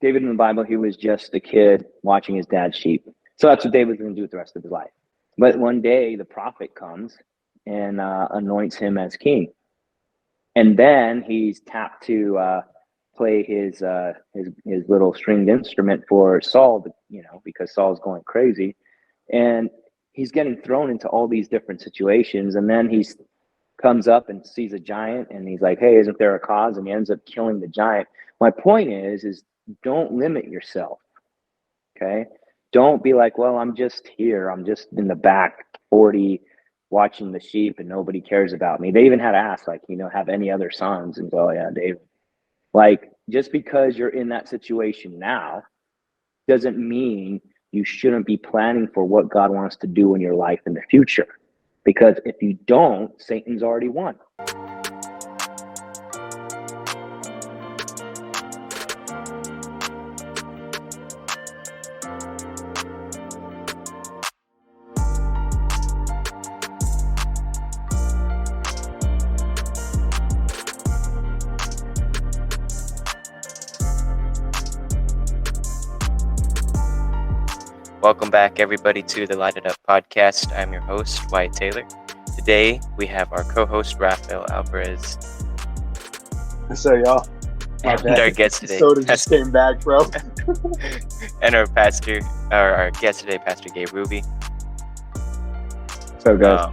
David in the Bible, he was just a kid watching his dad's sheep. So that's what David's going to do with the rest of his life. But one day the prophet comes and anoints him as king. And then he's tapped to play his little stringed instrument for Saul, because Saul's going crazy. And he's getting thrown into all these different situations. And then he comes up and sees a giant and he's like, hey, isn't there a cause? And he ends up killing the giant. My point is don't limit yourself. Okay. Don't be like, well, I'm just here. I'm just in the back 40 watching the sheep and nobody cares about me. They even had asked, like, have any other sons? And go, yeah, David. Like, just because you're in that situation now doesn't mean you shouldn't be planning for what God wants to do in your life in the future. Because if you don't, Satan's already won. Welcome back, everybody, to the Light It Up podcast. I'm your host, Wyatt Taylor. Today, we have our co-host, Rafael Alvarez. So, y'all. And our guest today. Soda just came back, bro. And our guest today, Pastor Gabe Rubi. So good.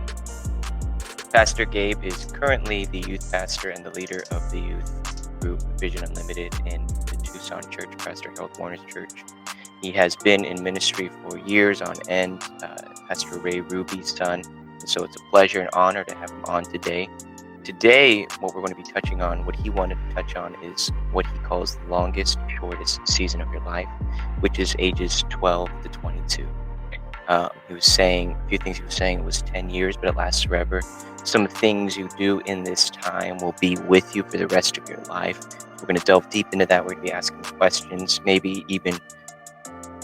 Pastor Gabe is currently the youth pastor and the leader of the youth group Vision Unlimited in the Tucson Church, Pastor Harold Warner's church. He has been in ministry for years on end, Pastor Ray Ruby's son. And so it's a pleasure and honor to have him on today. Today, what we're going to be touching on, what he wanted to touch on, is what he calls the longest, shortest season of your life, which is ages 12 to 22. He was saying, a few things he was saying, it was 10 years, but it lasts forever. Some things you do in this time will be with you for the rest of your life. We're going to delve deep into that. We're going to be asking questions, maybe even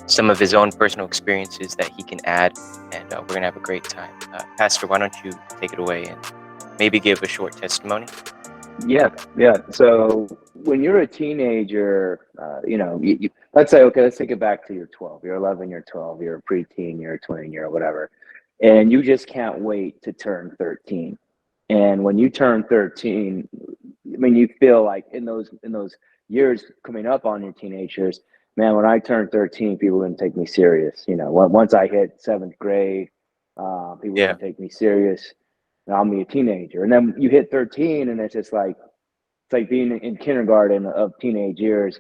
some of his own personal experiences that he can add, and we're going to have a great time. Pastor, why don't you take it away and maybe give a short testimony? Yeah. So when you're a teenager, let's say, okay, let's take it back to you're 12, you're 11, you're 12, you're a preteen, you're a tween, you're whatever, and you just can't wait to turn 13. And when you turn 13, I mean, you feel like in those years coming up on your teenage years, man, when I turned 13, people didn't take me serious. Once I hit 7th grade, people didn't take me serious. And I'm a teenager. And then you hit 13, and it's like being in kindergarten of teenage years.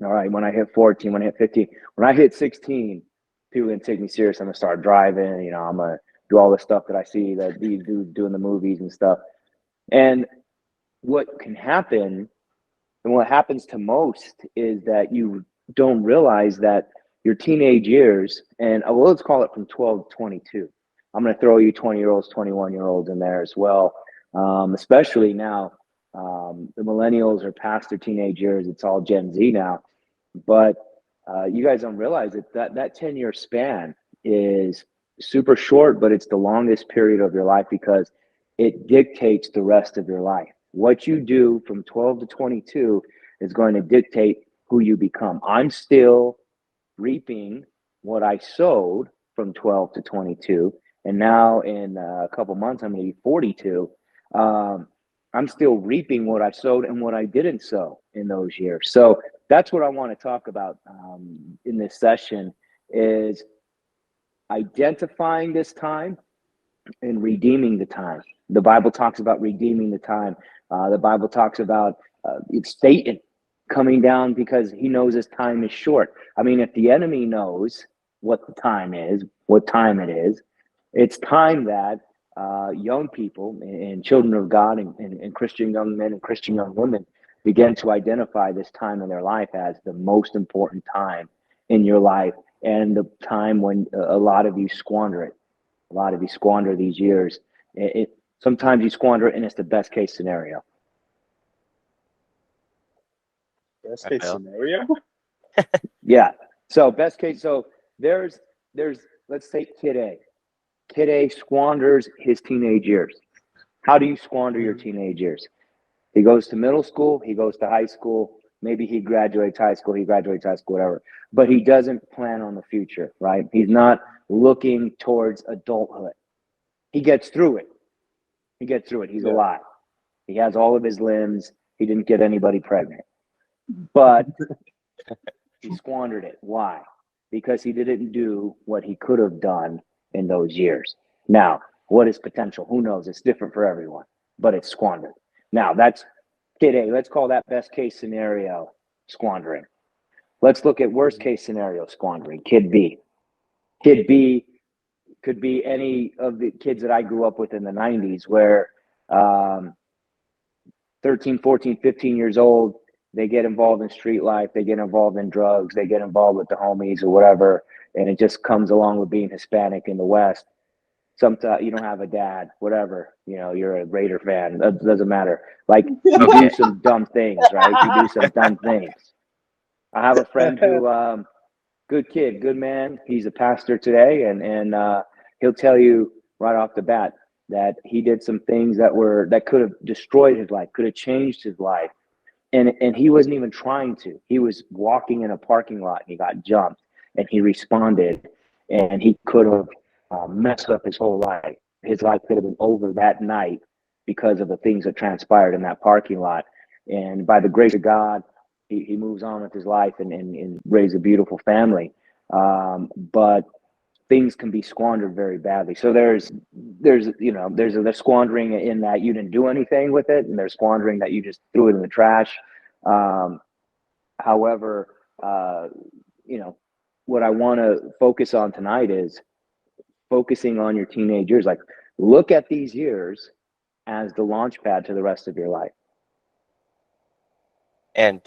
All right, when I hit 14, when I hit 15, when I hit 16, people didn't take me serious. I'm going to start driving. I'm going to do all the stuff that I see that these dudes do in the movies and stuff. And what can happen, and what happens to most, is that you don't realize that your teenage years, and let's call it from 12 to 22. I'm going to throw you 20-year-olds, 21-year-olds in there as well, especially now. The millennials are past their teenage years. It's all Gen Z now. But you guys don't realize that 10-year span is super short, but it's the longest period of your life because it dictates the rest of your life. What you do from 12 to 22 is going to dictate who you become. I'm still reaping what I sowed from 12 to 22. And now in a couple months, I'm going to be 42. I'm still reaping what I sowed and what I didn't sow in those years. So that's what I want to talk about in this session, is identifying this time and redeeming the time. The Bible talks about redeeming the time. The Bible talks about it's Satan coming down because he knows his time is short. I mean, if the enemy knows what the time is, what time it is, it's time that young people and children of God and Christian young men and Christian young women begin to identify this time in their life as the most important time in your life, and the time when a lot of you squander it. A lot of you squander these years. Sometimes you squander it, and it's the best case scenario. Best case scenario? Yeah. So best case. So there's let's say Kid A. Kid A squanders his teenage years. How do you squander your teenage years? He goes to middle school. He goes to high school. Maybe he graduates high school, whatever. But he doesn't plan on the future, right? He's not looking towards adulthood. He gets through it. He's alive. He has all of his limbs. He didn't get anybody pregnant. But he squandered it. Why? Because he didn't do what he could have done in those years. Now, what is potential? Who knows? It's different for everyone, but it's squandered. Now, that's kid A. Let's call that best case scenario squandering. Let's look at worst case scenario squandering, kid B. Kid B could be any of the kids that I grew up with in the 90s where 13, 14, 15 years old, they get involved in street life, they get involved in drugs, they get involved with the homies or whatever, and it just comes along with being Hispanic in the West. Sometimes you don't have a dad, whatever, you're a Raider fan, that doesn't matter. Like, you do some dumb things, right? You do some dumb things. I have a friend who, good kid, good man. He's a pastor today, and he'll tell you right off the bat that he did some things that could have destroyed his life, could have changed his life, and he wasn't even trying to. He was walking in a parking lot, and he got jumped, and he responded, and he could have messed up his whole life. His life could have been over that night because of the things that transpired in that parking lot. And by the grace of God, he moves on with his life and raise a beautiful family. But things can be squandered very badly. So there's squandering in that you didn't do anything with it, and there's squandering that you just threw it in the trash. However, what I want to focus on tonight is focusing on your teenage years. Like, look at these years as the launch pad to the rest of your life. And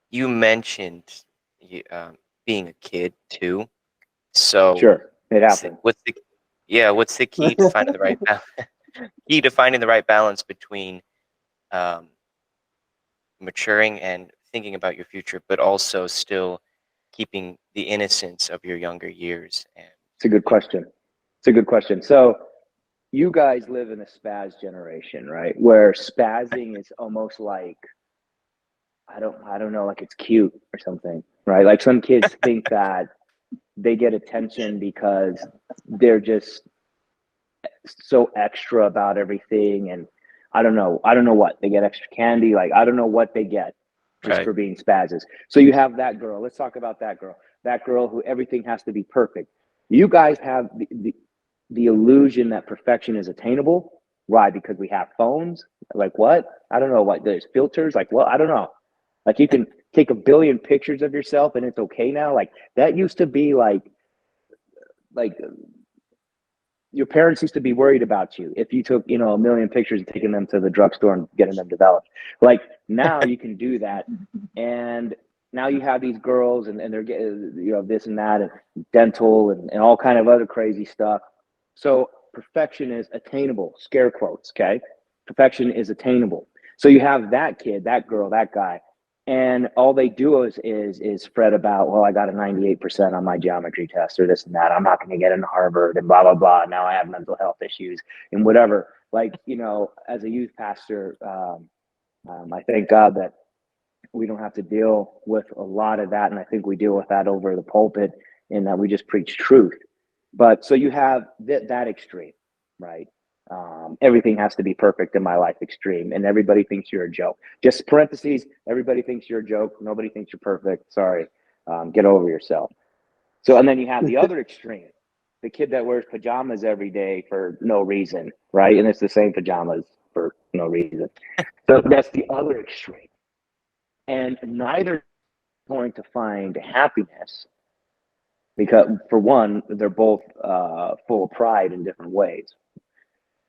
you mentioned being a kid too. So sure, it happened. What's the key to finding the right balance between maturing and thinking about your future, but also still keeping the innocence of your younger years? And it's a good question. So you guys live in a spaz generation, right? Where spazzing is almost like, I don't know, like it's cute or something, right? Like some kids think that they get attention because they're just so extra about everything, and I don't know what they get, extra candy, like I don't know what they get just for being spazzes. So you have that girl. Let's talk about that girl who everything has to be perfect. You guys have the illusion that perfection is attainable. Why? Because we have phones. Like what? I don't know what. There's filters. Like what? I don't know. Like you can take a billion pictures of yourself and it's okay now. Like that used to be like your parents used to be worried about you if you took, a million pictures and taking them to the drugstore and getting them developed. Like now you can do that. And now you have these girls and they're getting, this and that and dental and all kind of other crazy stuff. So perfection is attainable, scare quotes. Okay. Perfection is attainable. So you have that kid, that girl, that guy, and all they do is fret about, well, I got a 98% on my geometry test or this and that. I'm not going to get into Harvard and blah, blah, blah. Now I have mental health issues and whatever. Like, as a youth pastor, I thank God that we don't have to deal with a lot of that. And I think we deal with that over the pulpit in that we just preach truth. But so you have that extreme, right? Everything has to be perfect in my life extreme, and everybody thinks you're a joke. Just parentheses, everybody thinks you're a joke. Nobody thinks you're perfect. Sorry. Get over yourself. So, and then you have the other extreme, the kid that wears pajamas every day for no reason, right? And it's the same pajamas for no reason. So that's the other extreme. And neither is going to find happiness because, for one, they're both full of pride in different ways.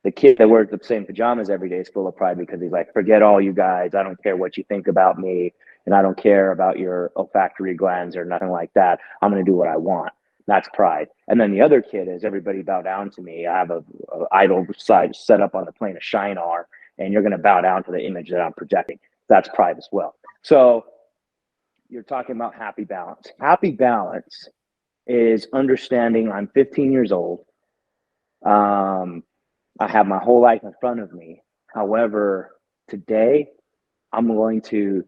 The kid that wears the same pajamas every day is full of pride because he's like, forget all you guys. I don't care what you think about me. And I don't care about your olfactory glands or nothing like that. I'm going to do what I want. That's pride. And then the other kid is everybody bow down to me. I have a idol side set up on the plane of Shinar, and you're going to bow down to the image that I'm projecting. That's pride as well. So you're talking about happy balance. Happy balance is understanding I'm 15 years old. I have my whole life in front of me. However, today I'm going to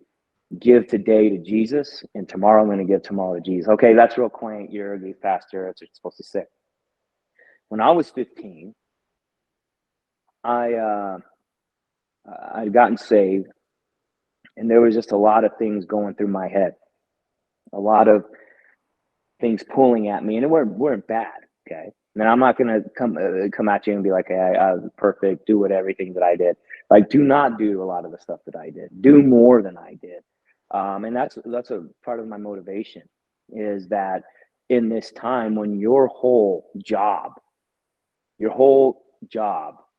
give today to Jesus, and tomorrow I'm going to give tomorrow to Jesus. Okay, that's real quaint. You're a youth pastor. That's what you're supposed to say. When I was 15, I'd gotten saved, and there was just a lot of things going through my head, a lot of things pulling at me, and it weren't bad. Okay, now I'm not going to come at you and be like, hey, I was perfect, do everything that I did. Like, do not do a lot of the stuff that I did. Do more than I did. And that's a part of my motivation, is that in this time when your whole job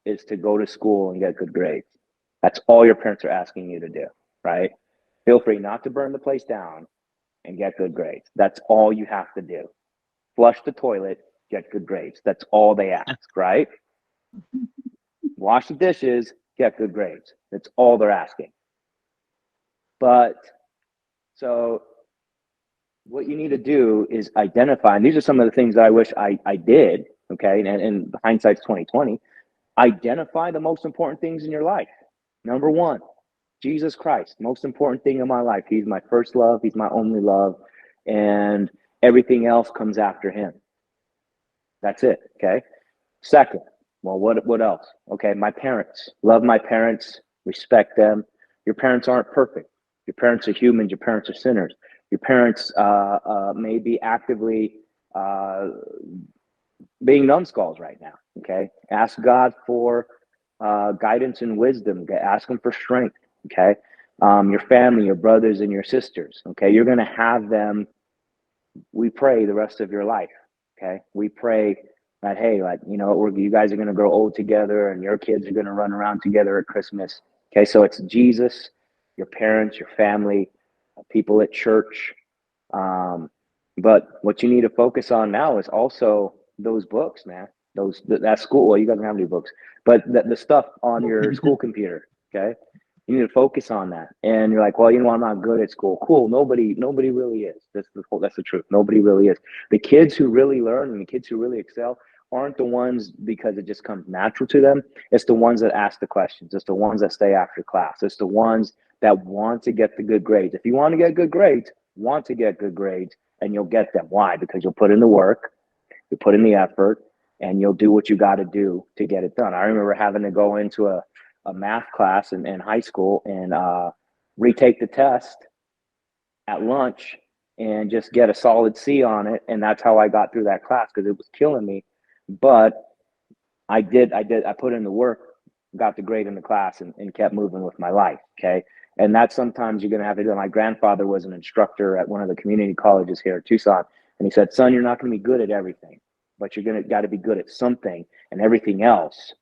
is to go to school and get good grades. That's all your parents are asking you to do, right? Feel free not to burn the place down and get good grades. That's all you have to do. Flush the toilet, get good grades. That's all they ask, right? Wash the dishes, get good grades. That's all they're asking. But so what you need to do is identify, and these are some of the things that I wish I did, okay? And hindsight's 2020. Identify the most important things in your life. Number one, Jesus Christ, most important thing in my life. He's my first love. He's my only love. And everything else comes after him. That's it, okay? Second, well, what else? Okay, my parents. Love my parents. Respect them. Your parents aren't perfect. Your parents are humans. Your parents are sinners. Your parents may be actively being numbskulls right now, okay? Ask God for guidance and wisdom. Ask him for strength, okay? Your family, your brothers and your sisters, okay? You're going to have them, we pray, the rest of your life, okay? We pray that, hey, like, you know, you guys are going to grow old together and your kids are going to run around together at Christmas, okay? So it's Jesus, your parents, your family, people at church. But what you need to focus on now is also those books, man. That school. Well, you guys don't have any books, but the stuff on your school computer. Okay, you need to focus on that. And you're like, well, you know, I'm not good at school. Cool. Nobody really is. That's the truth. Nobody really is. The kids who really learn and the kids who really excel aren't the ones because it just comes natural to them. It's the ones that ask the questions. It's the ones that stay after class. It's the ones that want to get the good grades. If you want to get good grades, and you'll get them. Why? Because you'll put in the work, you put in the effort, and you'll do what you got to do to get it done. I remember having to go into a math class in high school and retake the test at lunch and just get a solid C on it. And that's how I got through that class, because it was killing me. But I put in the work, got the grade in the class, and kept moving with my life, okay? And that's sometimes you're going to have to do. My grandfather was an instructor at one of the community colleges here in Tucson. And he said, son, you're not going to be good at everything, but you're got to be good at something, and everything else,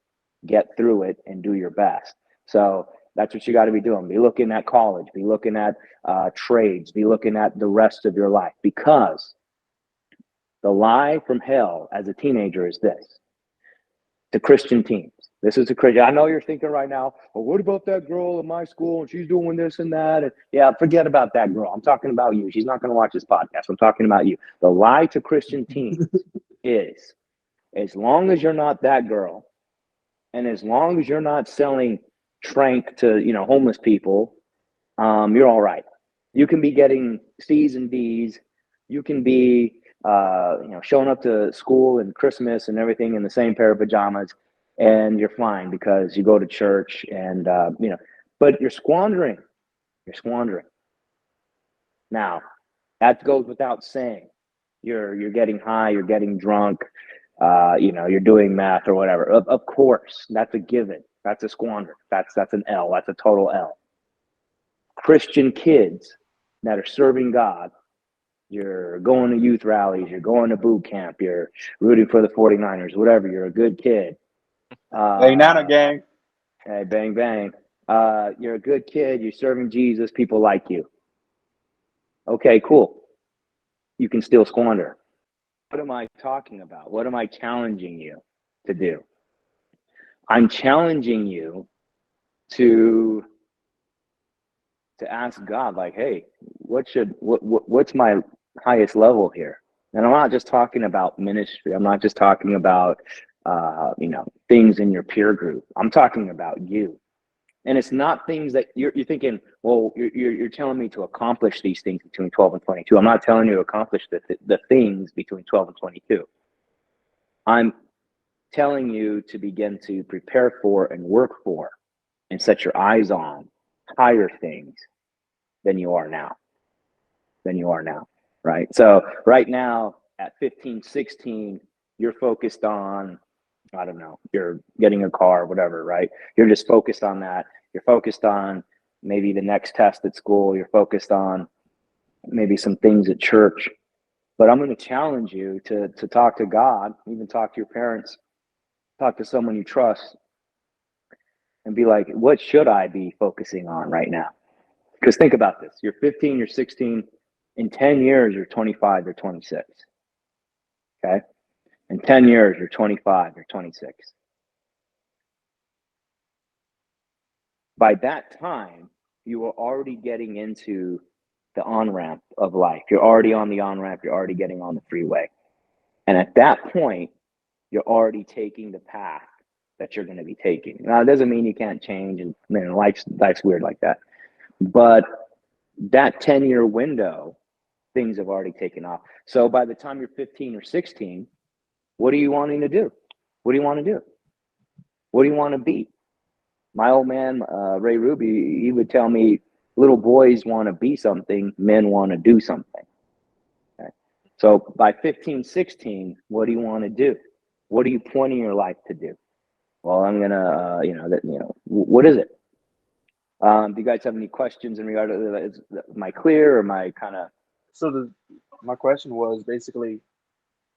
get through it and do your best. So that's what you got to be doing. Be looking at college, be looking at trades, be looking at the rest of your life, because the lie from hell as a teenager is this: to Christian teens. This is a Christian. I know you're thinking right now, well, what about that girl in my school and she's doing this and that? And yeah, forget about that girl. I'm talking about you. She's not going to watch this podcast. I'm talking about you. The lie to Christian teens is, as long as you're not that girl, and as long as you're not selling trank to, you know, homeless people, you're all right. You can be getting C's and D's. You can be, you know, showing up to school and Christmas and everything in the same pair of pajamas, and you're fine because you go to church and, you know, but you're squandering. You're squandering. Now, that goes without saying. You're getting high, you're getting drunk, you know, you're doing math or whatever. Of course, that's a given. That's a squander. That's an L. That's a total L. Christian kids that are serving God, you're going to youth rallies, you're going to boot camp, you're rooting for the 49ers, whatever, you're a good kid. Hey, Nana gang. Hey, bang, bang. You're a good kid, you're serving Jesus, people like you. Okay, cool. You can still squander. What am I talking about? What am I challenging you to do? I'm challenging you to ask God, like, hey, what's my highest level here? And I'm not just talking about ministry. I'm not just talking about, you know, things in your peer group. I'm talking about you. And it's not things that you're thinking, well, you're telling me to accomplish these things between 12 and 22. I'm not telling you to accomplish the things between 12 and 22. I'm telling you to begin to prepare for and work for and set your eyes on higher things than you are now. Right? So right now at 15, 16, you're focused on, I don't know, you're getting a car, whatever, right? You're just focused on that. You're focused on maybe the next test at school. You're focused on maybe some things at church. But I'm going to challenge you to talk to God, even talk to your parents, talk to someone you trust, and be like, what should I be focusing on right now? Because think about this. You're 15, you're 16. In 10 years, you're 25, you're 26. Okay? In 10 years, you're 25, you're 26. By that time, you are already getting into the on-ramp of life. You're already on the on-ramp. You're already getting on the freeway. And at that point, you're already taking the path that you're going to be taking. Now, it doesn't mean you can't change, and life's weird like that. But that 10-year window, things have already taken off. So by the time you're 15 or 16, what are you wanting to do? What do you want to do? What do you want to be? My old man, Ray Rubi, he would tell me, little boys want to be something, men want to do something. Okay? So by 15, 16, what do you want to do? What are you pointing your life to do? Well, I'm going to, what is it? Do you guys have any questions in regard to that? Am I clear or am I kind of? So my question was basically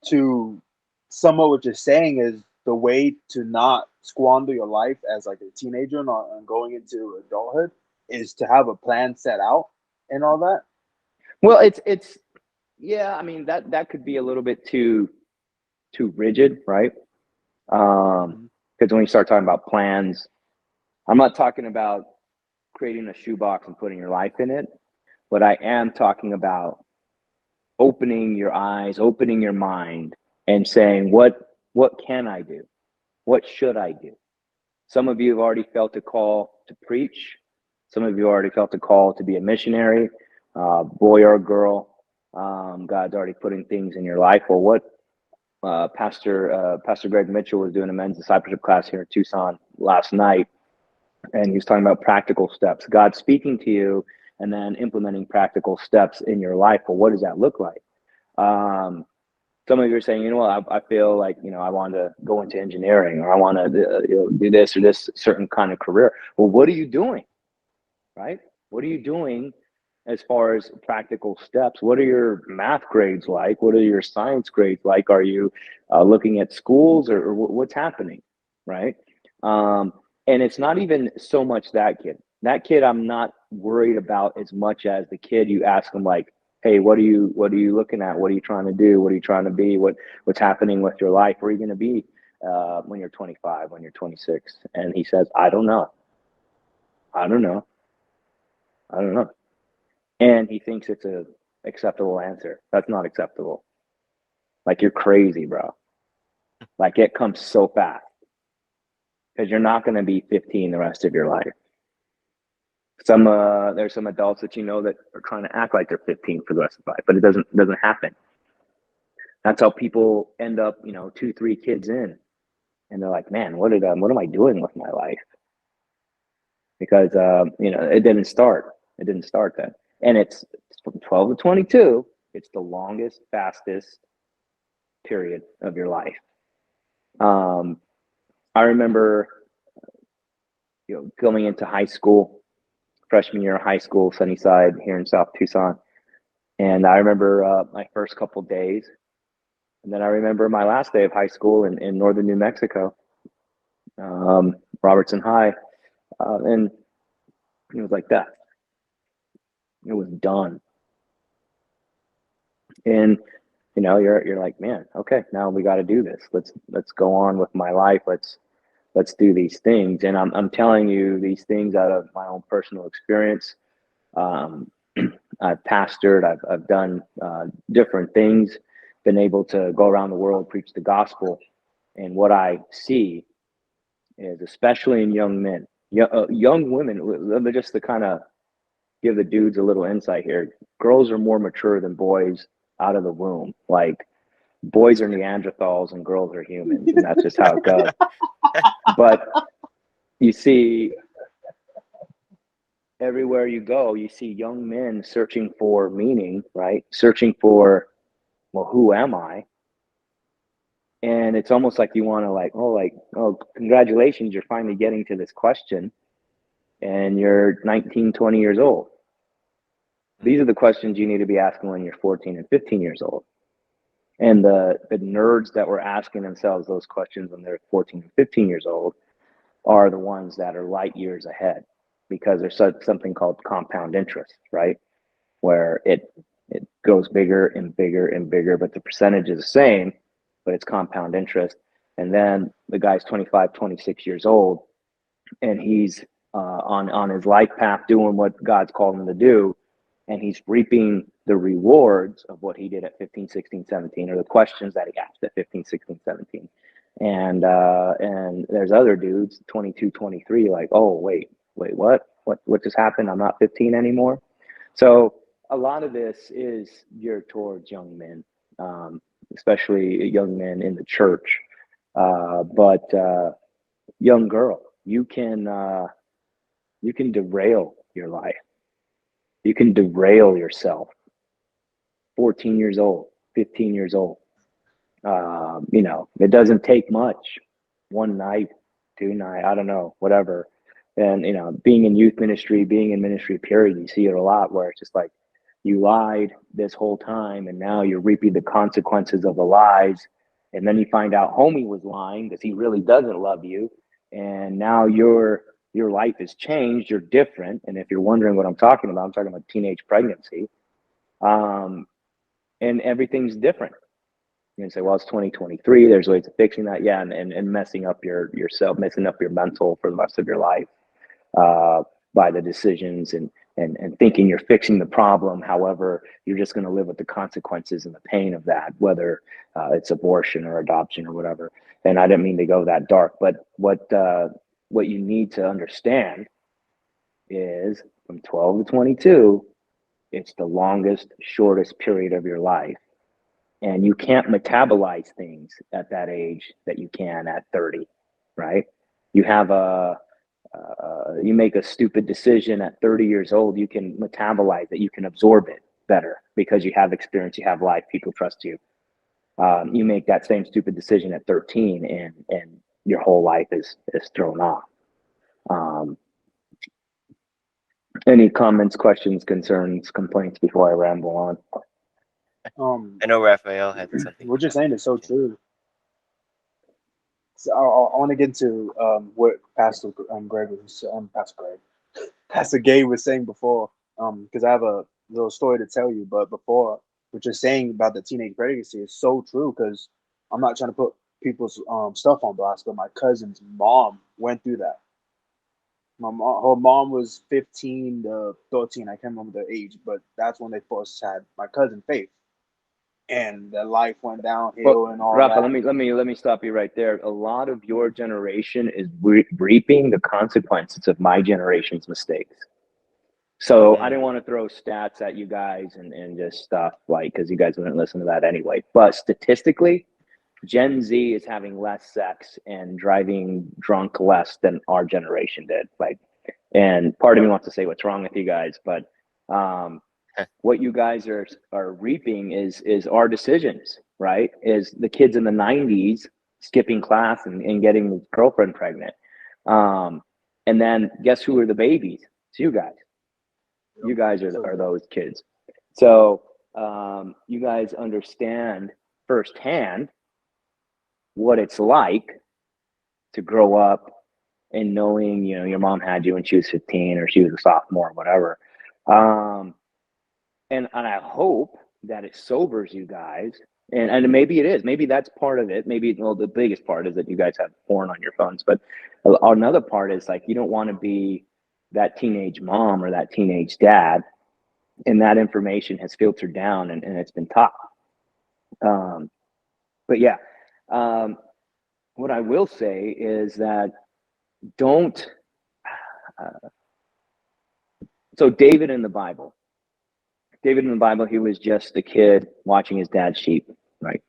to sum up what you're saying is the way to not squander your life as like a teenager and going into adulthood is to have a plan set out and all that. Well, it's yeah. I mean that could be a little bit too rigid, right? Because when you start talking about plans, I'm not talking about creating a shoebox and putting your life in it, but I am talking about opening your eyes, opening your mind, and saying, what can I do? What should I do? Some of you have already felt a call to preach. Some of you already felt a call to be a missionary, boy or girl. God's already putting things in your life. Well, what Pastor Greg Mitchell was doing a men's discipleship class here in Tucson last night, and he was talking about practical steps. God speaking to you and then implementing practical steps in your life. Well, what does that look like? Some of you are saying, you know what, I feel like, I want to go into engineering, or I want to do this or this certain kind of career. Well, what are you doing, right? What are you doing as far as practical steps? What are your math grades like? What are your science grades like? Are you looking at schools, or what's happening, right? And it's not even so much that kid. That kid I'm not worried about as much as the kid you ask him, like, hey, what are you looking at? What are you trying to do? What are you trying to be? What's happening with your life? Where are you going to be when you're 25, when you're 26? And he says, I don't know. And he thinks it's a acceptable answer. That's not acceptable. Like, you're crazy, bro. Like, it comes so fast because you're not going to be 15 the rest of your life. There's some adults that that are trying to act like they're 15 for the rest of life, but it doesn't happen. That's how people end up, 2, 3 kids in, and they're like, man, what am I doing with my life? Because it didn't start. It didn't start then, and it's from 12 to 22. It's the longest, fastest period of your life. I remember, going into high school. Freshman year of high school, Sunnyside here in South Tucson. And I remember my first couple days. And then I remember my last day of high school in northern New Mexico, Robertson High. And it was like that. It was done. And, you're like, man, okay, now we got to do this. Let's go on with my life. Let's do these things. And I'm telling you these things out of my own personal experience. I've pastored, I've done different things, been able to go around the world, preach the gospel. And what I see is, especially in young men, young women, let me just to kind of give the dudes a little insight here. Girls are more mature than boys out of the womb. Like boys are Neanderthals and girls are humans, and that's just how it goes. But you see, everywhere you go, you see young men searching for meaning, right? Searching for, well, who am I? And it's almost like you want to oh, congratulations, you're finally getting to this question, and you're 19, 20 years old. These are the questions you need to be asking when you're 14 and 15 years old. And the nerds that were asking themselves those questions when they're 14 and 15 years old are the ones that are light years ahead, because there's something called compound interest, right? Where it goes bigger and bigger and bigger, but the percentage is the same, but it's compound interest. And then the guy's 25, 26 years old, and he's on his life path doing what God's called him to do, and he's reaping the rewards of what he did at 15, 16, 17, or the questions that he asked at 15, 16, 17. And there's other dudes, 22, 23, like, oh, wait, what just happened? I'm not 15 anymore. So a lot of this is geared towards young men, especially young men in the church. But young girl, you can derail your life. You can derail yourself. 14 years old, 15 years old. It doesn't take much. One night, two night, I don't know, whatever. And being in youth ministry, being in ministry, period, you see it a lot where it's just like you lied this whole time, and now you're reaping the consequences of the lies. And then you find out homie was lying because he really doesn't love you, and now your life has changed. You're different. And if you're wondering what I'm talking about teenage pregnancy, and everything's different. You can say, well, it's 2023. There's ways of fixing that. Yeah. And messing up yourself, messing up your mental for the rest of your life by the decisions and thinking you're fixing the problem. However, you're just going to live with the consequences and the pain of that, whether it's abortion or adoption or whatever. And I didn't mean to go that dark, but what you need to understand is from 12 to 22, it's the longest, shortest period of your life. And you can't metabolize things at that age that you can at 30, right? You have you make a stupid decision at 30 years old, you can metabolize it, you can absorb it better because you have experience, you have life, people trust you. You make that same stupid decision at 13 and your whole life is thrown off. Any comments, questions, concerns, complaints before I ramble on? I know Rafael had something. What you're saying is so true. So I want to get into what Pastor Greg was Pastor Gabe was saying before, because I have a little story to tell you. But before, what you're saying about the teenage pregnancy is so true, because I'm not trying to put people's stuff on blast, but my cousin's mom went through that. Her mom was 15 to 13. I can't remember the age, but that's when they first had my cousin Faith, and the life went downhill and all Rafa, that. let me stop you right there. A lot of your generation is reaping the consequences of my generation's mistakes. So I didn't want to throw stats at you guys and just stuff because you guys wouldn't listen to that anyway. But statistically, Gen Z is having less sex and driving drunk less than our generation did. And part of me wants to say what's wrong with you guys, but what you guys are reaping is our decisions, right? Is the kids in the 90s skipping class and getting the girlfriend pregnant. And then guess who are the babies? It's you guys. You guys are those kids. So you guys understand firsthand what it's like to grow up and knowing, your mom had you when she was 15 or she was a sophomore or whatever. And I hope that it sobers you guys. And maybe it is. Maybe that's part of it. Maybe, the biggest part is that you guys have porn on your phones. But another part is you don't want to be that teenage mom or that teenage dad, and that information has filtered down and it's been taught. But yeah, what I will say is that don't So David in the Bible, he was just a kid watching his dad's sheep, right?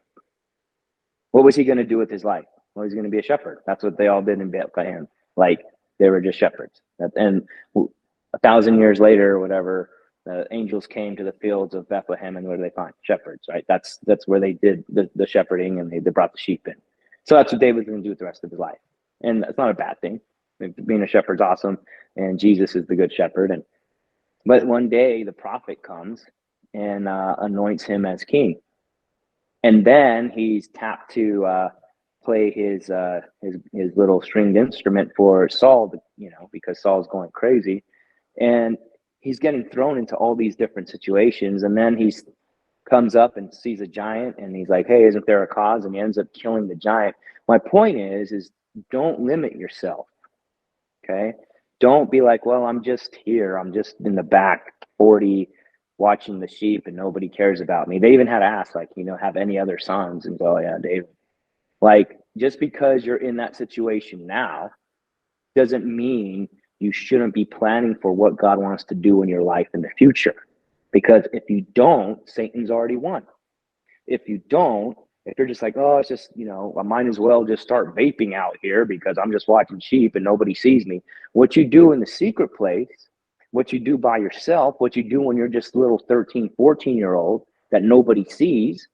What was he going to do with his life? Well, he's going to be a shepherd. That's what they all did in Bethlehem. Like, they were just shepherds. And 1,000 years later, or whatever, the angels came to the fields of Bethlehem, and what do they find? Shepherds, right? That's where they did the shepherding, and they brought the sheep in. So that's what David's going to do with the rest of his life. And that's not a bad thing. Being a shepherd's awesome, and Jesus is the good shepherd. But one day the prophet comes and anoints him as king. And then he's tapped to play his little stringed instrument for Saul, because Saul's going crazy, and he's getting thrown into all these different situations. And then he comes up and sees a giant, and he's like, "Hey, isn't there a cause?" And he ends up killing the giant. My point is don't limit yourself. Okay, don't be like, "Well, I'm just here. I'm just in the back 40." Watching the sheep and nobody cares about me. They even had asked, like, have any other sons? And go, yeah, David. Like, just because you're in that situation now doesn't mean you shouldn't be planning for what God wants to do in your life in the future. Because if you don't, Satan's already won. If you're just like, oh, it's just, I might as well just start vaping out here because I'm just watching sheep and nobody sees me. What you do in the secret place, what you do by yourself, what you do when you're just a little 13, 14-year-old that nobody sees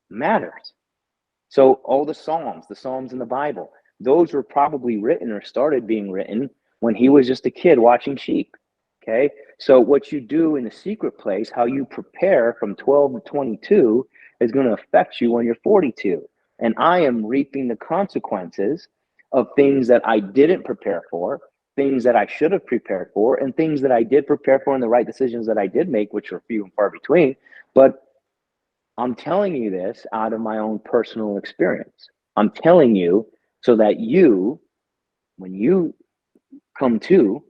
matters. So all the Psalms in the Bible, those were probably written or started being written when he was just a kid watching sheep. Okay. So what you do in the secret place, how you prepare from 12 to 22 is going to affect you when you're 42. And I am reaping the consequences of things that I didn't prepare for, things that I should have prepared for, and things that I did prepare for, and the right decisions that I did make, which are few and far between. But I'm telling you this out of my own personal experience. I'm telling you so that you, when you come to,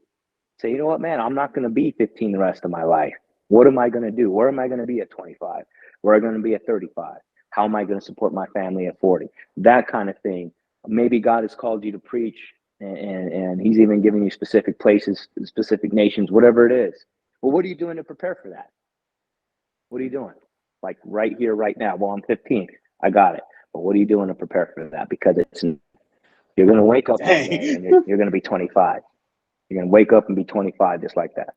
say, you know what, man, I'm not going to be 15 the rest of my life. What am I going to do? Where am I going to be at 25? Where am I going to be at 35? How am I going to support my family at 40? That kind of thing. Maybe God has called you to preach, and he's even giving you specific places, specific nations, whatever it is. Well, what are you doing to prepare for that? What are you doing? Like right here, right now. Well, I'm 15. I got it. But what are you doing to prepare for that? Because you're going to wake up one day and you're going to be 25. You're going to wake up and be 25 just like that.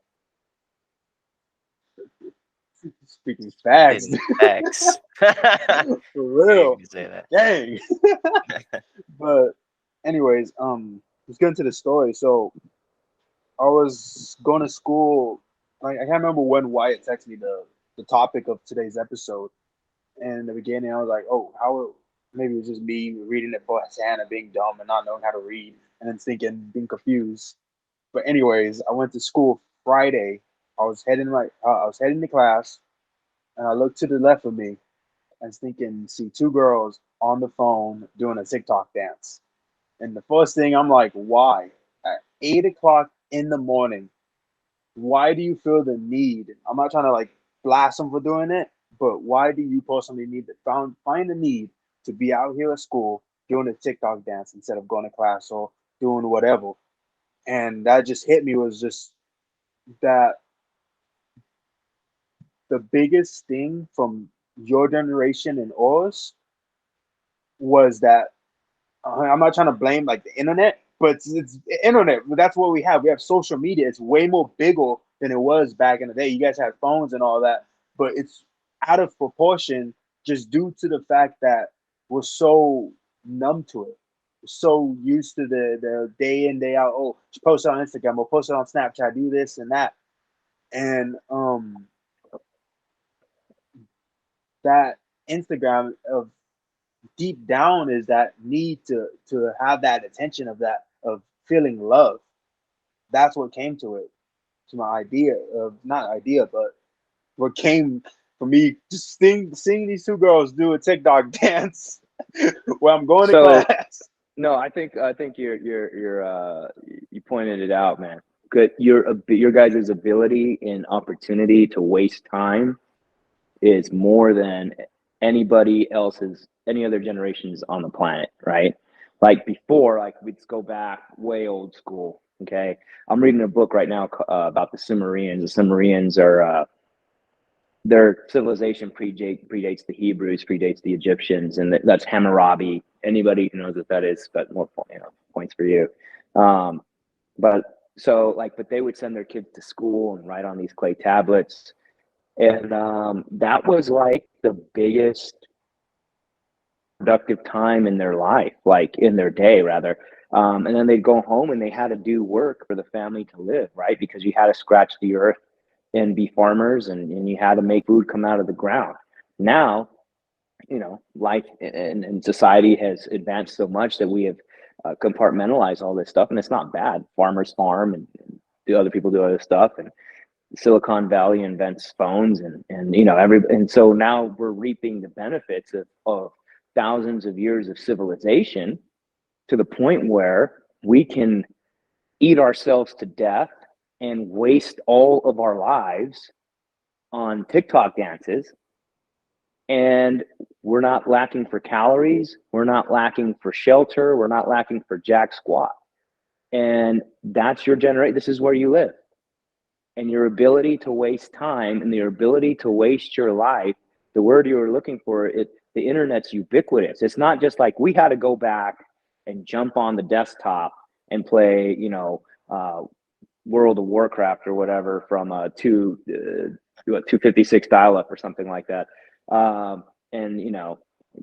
Speaking facts. Facts. For real. You say that. Dang. But anyways, let's get into the story. So I was going to school. I can't remember when Wyatt texted me the topic of today's episode. And in the beginning, I was like, oh, maybe it was just me reading it for hand and being dumb and not knowing how to read and then being confused. But anyways, I went to school Friday. I was heading to class, and I looked to the left of me and see two girls on the phone doing a TikTok dance. And the first thing I'm like, why? At 8 o'clock in the morning, why do you feel the need? I'm not trying to like blast them for doing it, but why do you personally need to find the need to be out here at school doing a TikTok dance instead of going to class or doing whatever? And that just hit me, was just that the biggest thing from your generation and ours was that I'm not trying to blame like the internet, but it's internet. That's what we have. We have social media. It's way more bigger than it was back in the day. You guys had phones and all that, but it's out of proportion just due to the fact that we're so numb to it. We're so used to the day in, day out. Oh, post it on Instagram or post it on Snapchat, do this and that. And that Instagram of deep down is that need to have that attention of feeling love. That's what came to my idea of, not idea, but what came for me just seeing these two girls do a TikTok dance while I'm going to class. No, I think you pointed it out, man. Good, your guys' ability and opportunity to waste time is more than any other generations on the planet, right? Like before, like we'd go back way old school, Okay, I'm reading a book right now about the Sumerians. The Sumerians are their civilization predates the Hebrews, predates the Egyptians, and that's Hammurabi. Anybody who knows what that is, but more points for you. But so but they would send their kids to school and write on these clay tablets, and that was like the biggest productive time in their life, like in their day rather. And then they'd go home and they had to do work for the family to live, right? Because you had to scratch the earth and be farmers, and you had to make food come out of the ground. Now, life and society has advanced so much that we have compartmentalized all this stuff, and it's not bad. Farmers farm, and the other people do other stuff, and Silicon Valley invents phones, and so now we're reaping the benefits of thousands of years of civilization, to the point where we can eat ourselves to death and waste all of our lives on TikTok dances. And we're not lacking for calories. We're not lacking for shelter. We're not lacking for jack squat. And that's your generation. This is where you live. And your ability to waste time and your ability to waste your life, the word you were looking for, the internet's ubiquitous. It's not just like we had to go back and jump on the desktop and play, World of Warcraft or whatever from a 256 dial-up or something like that. And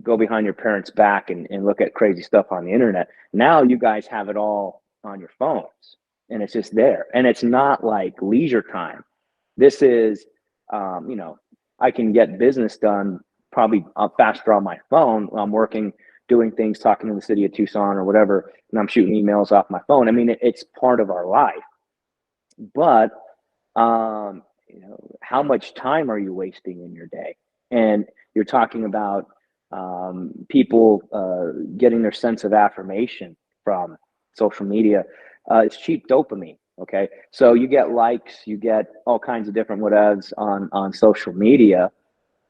go behind your parents' back and look at crazy stuff on the internet. Now you guys have it all on your phones, and it's just there. And it's not like leisure time. This is, I can get business done probably faster on my phone. I'm working, doing things, talking to the city of Tucson or whatever, and I'm shooting emails off my phone. I mean, it's part of our life. But how much time are you wasting in your day? And you're talking about people getting their sense of affirmation from social media. It's cheap dopamine. Okay, so you get likes, you get all kinds of different whatevs on social media,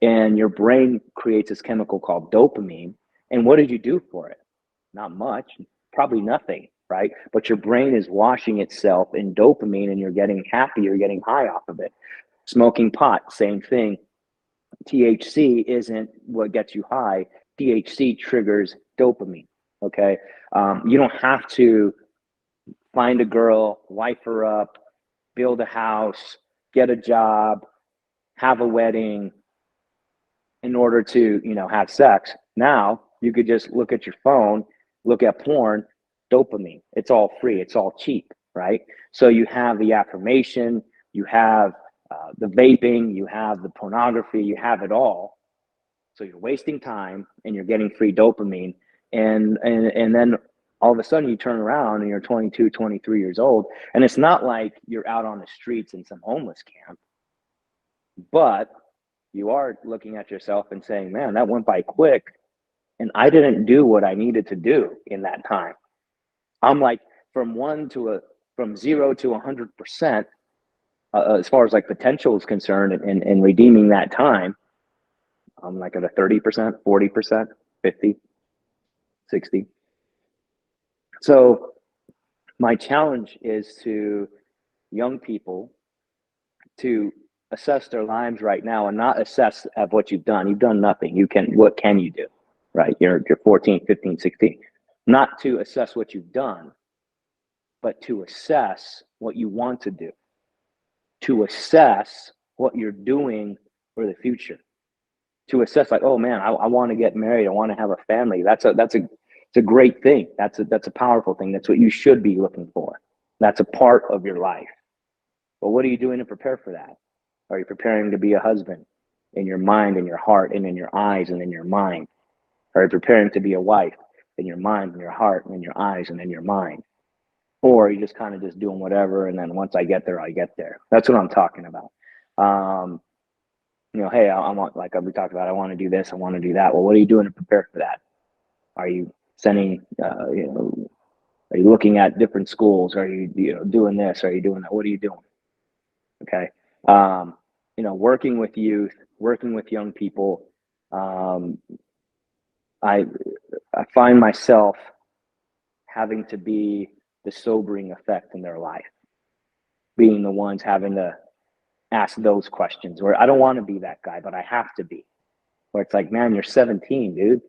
and your brain creates this chemical called dopamine. And what did you do for it? Not much, probably nothing, right? But your brain is washing itself in dopamine, and you're getting happy, you're getting high off of it. Smoking pot, same thing. THC isn't what gets you high. THC triggers dopamine. Okay, you don't have to find a girl, wife her up, build a house, get a job, have a wedding in order to, have sex. Now you could just look at your phone, look at porn, dopamine. It's all free. It's all cheap, right? So you have the affirmation, you have the vaping, you have the pornography, you have it all. So you're wasting time and you're getting free dopamine. And then all of a sudden you turn around and you're 22, 23 years old. And it's not like you're out on the streets in some homeless camp, but you are looking at yourself and saying, man, that went by quick. And I didn't do what I needed to do in that time. I'm like from 0 to 100%, as far as like potential is concerned, and redeeming that time. I'm like at a 30%, 40%, 50, 60. So my challenge is to young people to assess their lives right now, and not assess of what you've done. You've done nothing. What can you do? Right? You're 14, 15, 16. Not to assess what you've done, but to assess what you want to do. To assess what you're doing for the future. To assess, like, oh man, I want to get married. I want to have a family. It's a great thing. That's a powerful thing. That's what you should be looking for. That's a part of your life. But what are you doing to prepare for that? Are you preparing to be a husband in your mind, in your heart, and in your eyes, and in your mind? Are you preparing to be a wife in your mind, in your heart, and in your eyes, and in your mind? Or are you just kind of just doing whatever, and then once I get there, I get there? That's what I'm talking about. Hey, I want, like we talked about, I want to do this, I want to do that. Well, what are you doing to prepare for that? Are you sending, are you looking at different schools? Are you, doing this? Are you doing that? What are you doing? Okay. Working with youth, working with young people. I find myself having to be the sobering effect in their life, being the ones having to ask those questions, where I don't want to be that guy, but I have to be. Where it's like, man, you're 17, dude.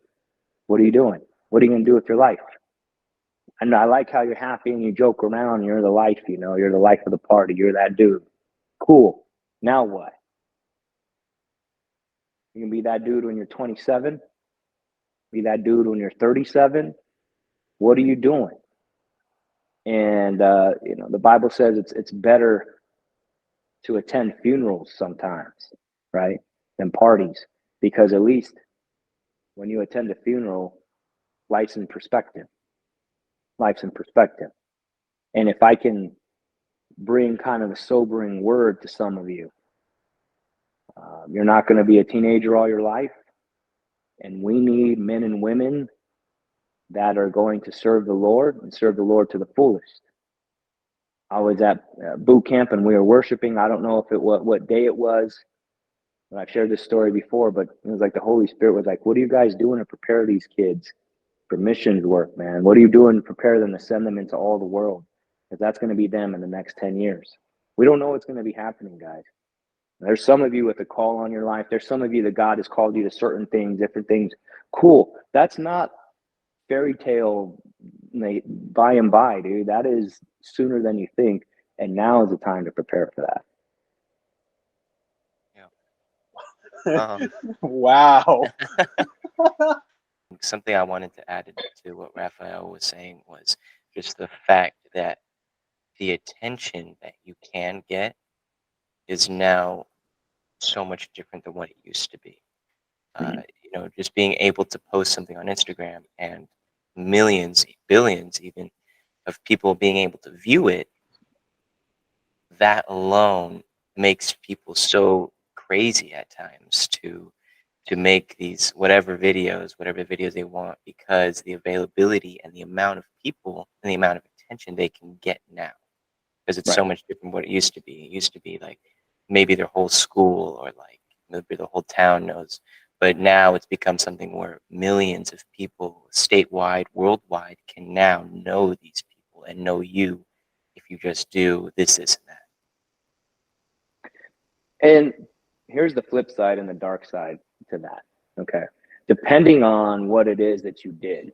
What are you doing? What are you going to do with your life? And I like how you're happy and you joke around. You're the life, you're the life of the party. You're that dude. Cool. Now what? You can be that dude when you're 27, be that dude when you're 37. What are you doing? And, the Bible says it's better to attend funerals sometimes, right? Than parties. Because at least when you attend a funeral, life's in perspective. Life's in perspective. And if I can bring kind of a sobering word to some of you, you're not going to be a teenager all your life. And we need men and women that are going to serve the Lord and serve the Lord to the fullest. I was at boot camp and we were worshiping. I don't know if it what day it was. And I've shared this story before, but it was like the Holy Spirit was like, what are you guys doing to prepare these kids for missions work, man? What are you doing to prepare them to send them into all the world? Because that's going to be them in the next 10 years. We don't know what's going to be happening, guys. There's some of you with a call on your life. There's some of you that God has called you to certain things, different things. Cool. That's not fairy tale by and by, dude. That is sooner than you think. And now is the time to prepare for that. Yeah. Wow. Something I wanted to add to what Rafael was saying was just the fact that the attention that you can get is now so much different than what it used to be. Just being able to post something on Instagram and millions, billions even of people being able to view it, that alone makes people so crazy at times to make these whatever videos they want, because the availability and the amount of people and the amount of attention they can get now, because it's so much different what it used to be. It used to be like maybe their whole school or like maybe the whole town knows, but now it's become something where millions of people statewide, worldwide can now know these people and know you if you just do this and that. And here's the flip side and the dark side to that. Okay. Depending on what it is that you did.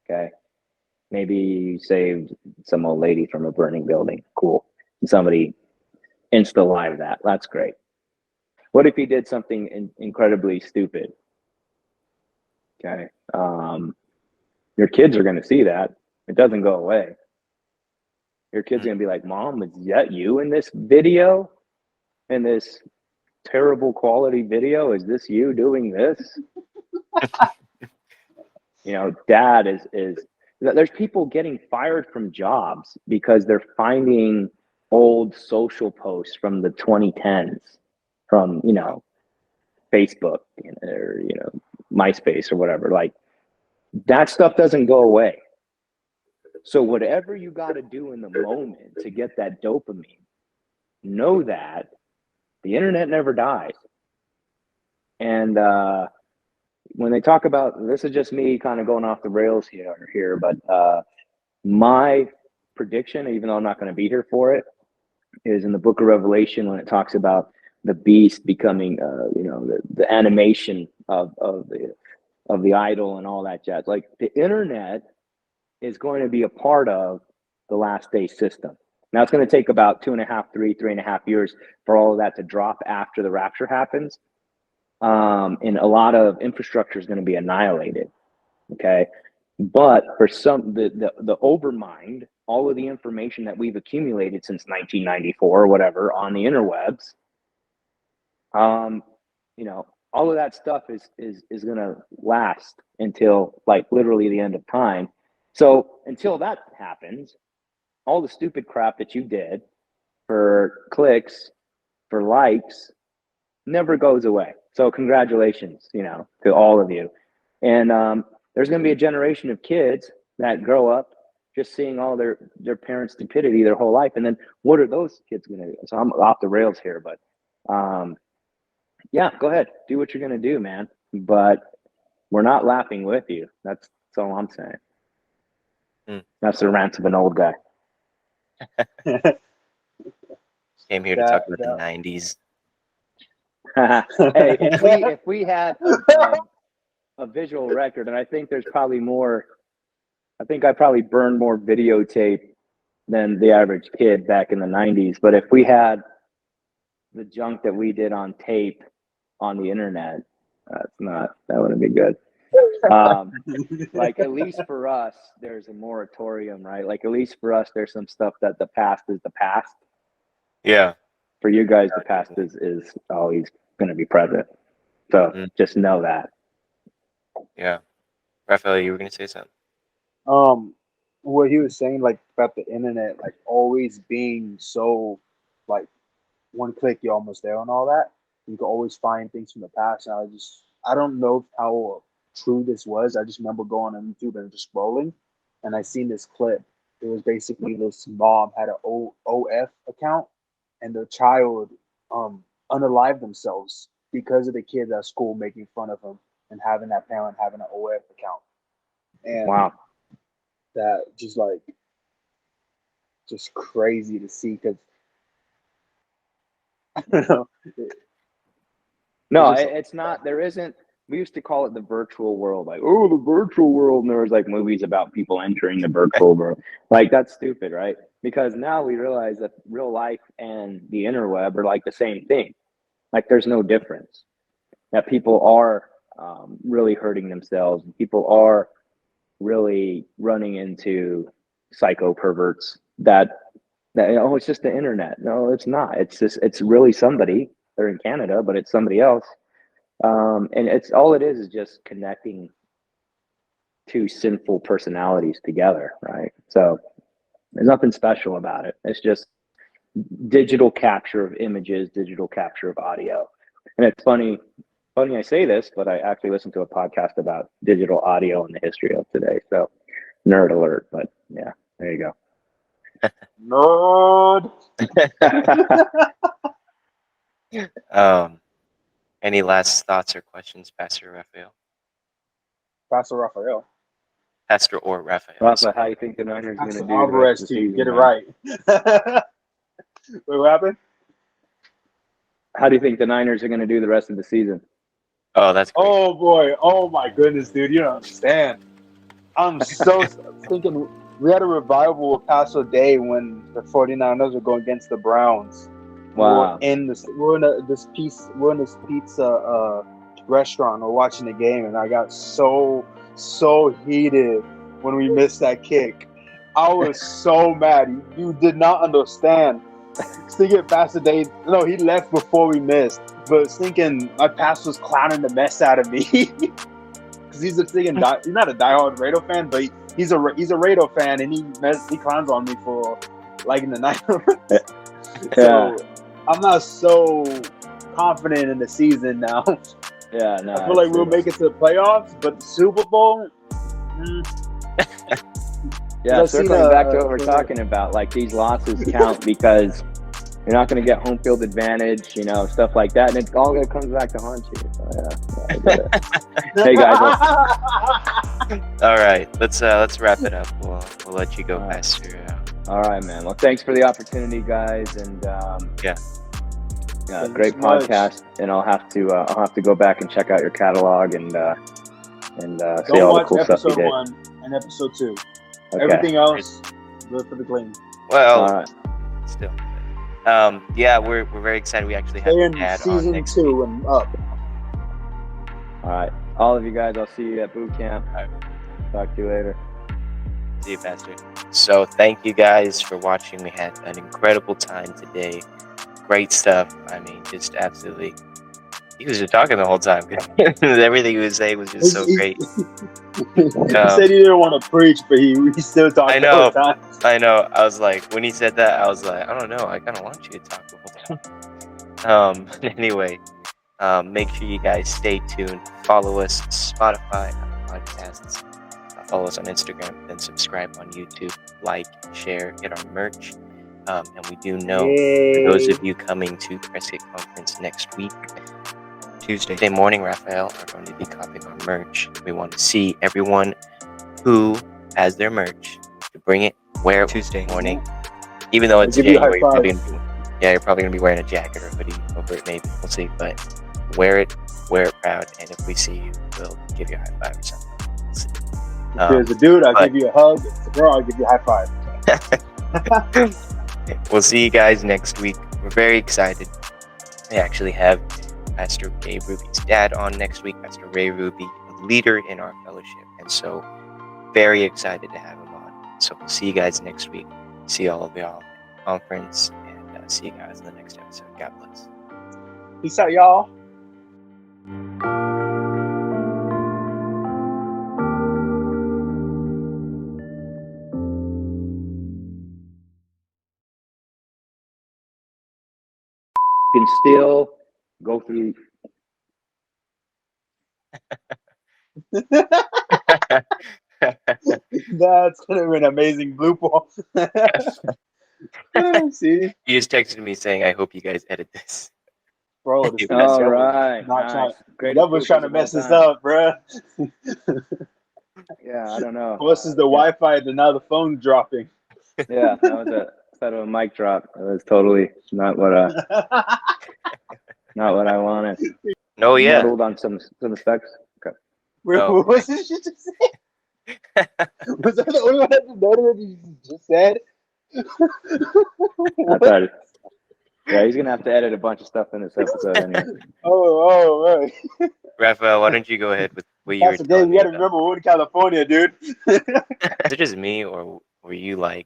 Okay. Maybe you saved some old lady from a burning building. Cool. And somebody insta live that. That's great. What if you did something incredibly stupid? Okay. Your kids are going to see that. It doesn't go away. Your kid's going to be like, Mom, is that you in this video? In this terrible quality video? Is this you doing this? Dad is there's people getting fired from jobs because they're finding old social posts from the 2010s from, Facebook or, MySpace or whatever. Like, that stuff doesn't go away. So whatever you got to do in the moment to get that dopamine, know that the internet never dies. And when they talk about, this is just me kind of going off the rails here, but my prediction, even though I'm not going to be here for it, is in the book of Revelation when it talks about the beast becoming, the animation of the idol and all that jazz. Like, the internet is going to be a part of the last day system. Now, it's going to take about 2.5, 3.5 years for all of that to drop after the rapture happens. And a lot of infrastructure is going to be annihilated. Okay. But for some, the overmind, all of the information that we've accumulated since 1994 or whatever on the interwebs, all of that stuff is going to last until like literally the end of time. So until that happens, all the stupid crap that you did for clicks, for likes, never goes away. So congratulations, to all of you. And there's going to be a generation of kids that grow up just seeing all their parents' stupidity their whole life. And then what are those kids going to do? So I'm off the rails here, but yeah, go ahead. Do what you're going to do, man. But we're not laughing with you. That's all I'm saying. That's the rant of an old guy. Came here to talk about the 90s. Hey, if we had a visual record, and I think there's probably more. I think I probably burned more videotape than the average kid back in the 90s. But if we had the junk that we did on tape on the internet, that wouldn't be good. Like, at least for us, there's a moratorium, right? Like, at least for us, there's some stuff that the past is the past. Yeah. For you guys, the past is always going to be present. So just know that. Yeah. Rafael, you were going to say something? What he was saying, like, about the internet, like, always being so, like, one click, you're almost there and all that. You can always find things from the past. And I don't know how true this was. I just remember going on YouTube and just scrolling, and I seen this clip. It was basically this mom had an OF account, and the child unalived themselves because of the kids at school making fun of him and having that parent having an OF account. And wow, that just crazy to see, because I don't know. No, it's not. There isn't. We used to call it the virtual world, like, oh, the virtual world. And there was like movies about people entering the virtual world. Like, that's stupid, right? Because now we realize that real life and the interweb are like the same thing. Like, there's no difference. That people are really hurting themselves. People are really running into psycho perverts that oh, it's just the internet. No, it's not. It's really somebody. They're in Canada, but it's somebody else. And it's all it is just connecting two sinful personalities together, right? So there's nothing special about it. It's just digital capture of images, digital capture of audio. And it's funny I say this, but I actually listened to a podcast about digital audio and the history of today. So nerd alert, but yeah, there you go. Nerd. Any last thoughts or questions, Pastor Rafael? Pastor Rafael. Pastor or Rafael. Rafa, how do you think the Niners are going to do? Alvarez, team, get it right. Wait, what happened? How do you think the Niners are going to do the rest of the season? Oh, that's great. Oh boy! Oh my goodness, dude! You don't understand. I'm so thinking. We had a revival with Paso Day when the 49ers were going against the Browns. Wow. We're in this pizza restaurant. We're watching the game, and I got so heated when we missed that kick. I was so mad. You did not understand. Thinking Pastor Day, no, he left before we missed. But thinking my pastor was clowning the mess out of me because he's not a diehard Raider fan, but he's a Raider fan, and he clowns on me for liking the Niners. So I'm not so confident in the season now. Yeah, no. I feel like we'll make it to the playoffs, but the Super Bowl. Yeah, circling back to what we're talking about, like, these losses count because you're not going to get home field advantage, stuff like that, and it all comes back to haunt you. So, yeah, I get it. Hey guys, all right, let's wrap it up. We'll let you go, Pastor. All right, man. Well, thanks for the opportunity, guys, and great podcast. And I'll have to go back and check out your catalog and see all the cool stuff you did. Episode 1 and episode 2. Okay. Everything else, good for the clean. Well, still. Yeah, we're very excited. We actually have an ad on next season 2 week. and up. All right, all of you guys. I'll see you at boot camp. All right. Talk to you later. See you, Pastor. So thank you guys for watching. We had an incredible time today. Great stuff. I mean, just absolutely. He was just talking the whole time. Everything he was saying was just so great. He said he didn't want to preach, but he still talked the whole time. I know. I was like, when he said that, I was like, I don't know. I kind of want you to talk the whole time. Anyway, make sure you guys stay tuned. Follow us Spotify, podcasts. Follow us on Instagram, then subscribe on YouTube, like, share, get our merch. And we do know for those of you coming to Prescott Conference next week, Tuesday morning, Rafael are going to be copying our merch. We want to see everyone who has their merch bring it. Wear it Tuesday morning, even though it's give you a January. high You're probably gonna be wearing a jacket or hoodie over it. Maybe we'll see. But wear it proud, and if we see you, we'll give you a high five or something. We'll see. If there's a dude, I'll give you a hug. If it's a girl, I'll give you a high five. We'll see you guys next week. We're very excited. We actually have Pastor Gabe Rubi's dad on next week, Pastor Ray Rubi, a leader in our fellowship. And so very excited to have him on. So we'll see you guys next week. See all of y'all at the conference, and see you guys in the next episode. God bless. Peace out, y'all. Can still go through. That's gonna be an amazing blooper. See, You just texted me saying, I hope you guys edit this. bro, this All right, not nice. trying. Greatest Devil's trying to bloopers mess of this all time. up, bro. Yeah, I don't know. Plus is the Wi-Fi, and now the phone's dropping. Yeah, that was instead of a mic drop. It was totally not what I wanted. No, yeah. Muddled on some effects. Okay. Wait, Oh. what was this shit just say? Was that the only one that noted what you just said? I thought. Yeah, he's gonna have to edit a bunch of stuff in this episode anyway. Oh, right. Rafael, why don't you go ahead with what you were Pastor telling Gabe, me you gotta about? remember we're in California, dude. Is it just me, or were you like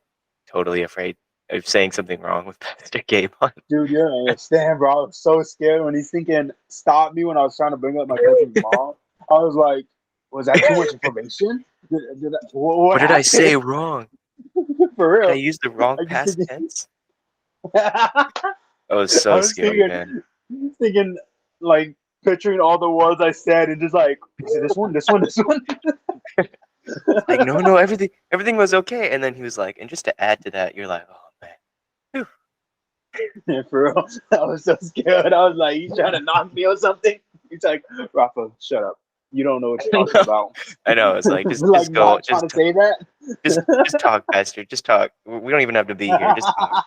totally afraid of saying something wrong with Pastor Gabe on? Dude, you don't understand, bro. I was so scared when he's thinking stop me when I was trying to bring up my cousin's mom. I was like, was that too much information? What did I say wrong? For Did I real? use the wrong I just past think- tense? I was so I was scary, man. thinking, like, picturing all the words I said and just like, is it this one, this one, this one? Like, no, everything was okay. And then he was like, and just to add to that, you're like, oh man. Yeah, for real. I was so scared. I was like, you trying to knock me or something? He's like, Rafa, shut up. You don't know what you're talking about. I know. It's like just go, not trying to say that. just talk, Pastor. Just talk. We don't even have to be here. Just talk.